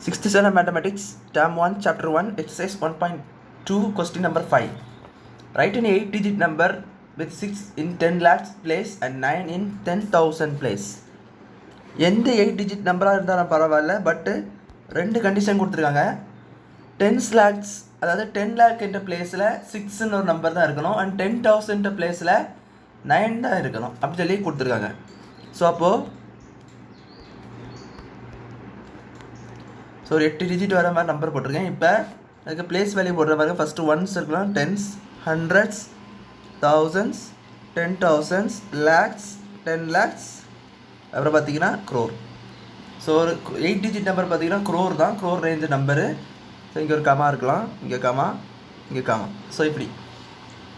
Sixth standard mathematics, term 1, chapter 1, exercise 1.2, question number 5. Write an 8-digit number with 6 in 10 lakhs place and 9 in 10,000 place. எந்த 8-digit நம்பராக இருந்தாலும் பரவாயில்ல, பட்டு ரெண்டு condition கொடுத்துருக்காங்க. 10 lakhs, அதாவது 10 lakh என்ற பிளேஸில் 6ன்னு ஒரு நம்பர் தான் இருக்கணும், அண்ட் 10,000 பிளேஸில் 9 தான் இருக்கணும் அப்படி சொல்லி கொடுத்துருக்காங்க. ஸோ அப்போது ஒரு 8 டிஜிட் வர மாதிரி நம்பர் போட்டிருக்கேன். இப்போ அதுக்கு பிளேஸ் வேல்யூ போடுற மாதிரி ஃபஸ்ட்டு ஒன்ஸ் இருக்கலாம், tens, hundreds, thousands, 10,000s, lakhs, 10 lakhs, அப்புறம் பார்த்தீங்கன்னா க்ரோர். ஸோ ஒரு 8 டிஜிட் நம்பர் பார்த்தீங்கன்னா க்ரோர் தான், க்ரோர் ரேஞ்சு நம்பரு. ஸோ இங்கே ஒரு கமா இருக்கலாம், இங்கே கமா, இங்கே கமா. ஸோ இப்படி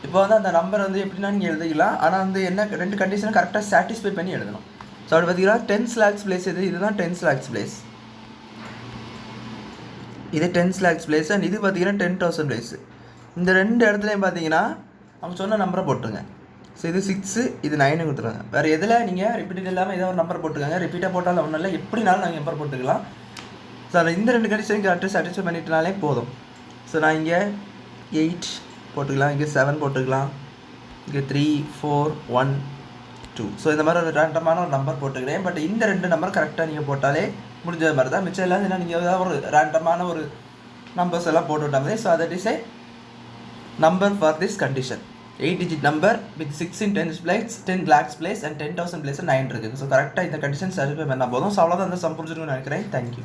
இப்போ வந்து அந்த நம்பர் வந்து எப்படின்னா நீங்கள் எழுதிக்கலாம், ஆனால் வந்து என்ன ரெண்டு கண்டிஷனை கரெக்டாக சாட்டிஸ்ஃபை பண்ணி எழுதணும். ஸோ அப்படி பார்த்தீங்கன்னா 10 lakhs பிளேஸ் இதுதான் 10 lakhs பிளேஸ், இது 10 lakhs பிளேஸ், அண்ட் இது பார்த்தீங்கன்னா 10,000 பிளேஸு. இந்த ரெண்டு இடத்துலையும் பார்த்தீங்கன்னா அவங்க சொன்ன நம்பரை போட்டுருங்க. ஸோ இது 6, இது 9 கொடுத்துருவாங்க. வேறு எதில் நீங்கள் ரிப்பீட்டட் இல்லாமல் ஏதோ ஒரு நம்பர் போட்டுருக்காங்க, ரிப்பீட்டாக போட்டாலும் ஒன்றும் இல்லை, எப்படினாலும் நாங்கள் நம்பர் போட்டுக்கலாம். ஸோ அதை இந்த ரெண்டு கண்டிஷன் கரெக்டாக சாட்டிஸ்ஃபை பண்ணிட்டனாலே போதும். ஸோ நான் இங்கே 8 போட்டுக்கலாம், இங்கே 7 போட்டுக்கலாம், இங்கே 3, 4, 1, 2. ஸோ இந்த மாதிரி ஒரு ரேண்டமான ஒரு நம்பர் போட்டுக்கிறேன். பட் இந்த ரெண்டு நம்பர் கரெக்டாக நீங்கள் போட்டாலே முடிஞ்ச மாதிரி தான். மிச்சம் எல்லாம் என்ன நீங்கள் ஏதாவது ஒரு ரேண்டமான ஒரு நம்பர்ஸ் எல்லாம் போட்டு விட்டாங்க. So that is a number for this condition. 8-digit number with 6 in 10 place, 10 lakhs place and 10,000 place 9 இருக்குது. ஸோ கரெக்டாக இந்த கண்டிஷன் சாட்டிஸ்ஃபை பண்ணால் போதும். ஸோ அவ்வளோதான் அந்த சம் புரிஞ்சுக்கணும்னு நினைக்கிறேன். தேங்க்யூ.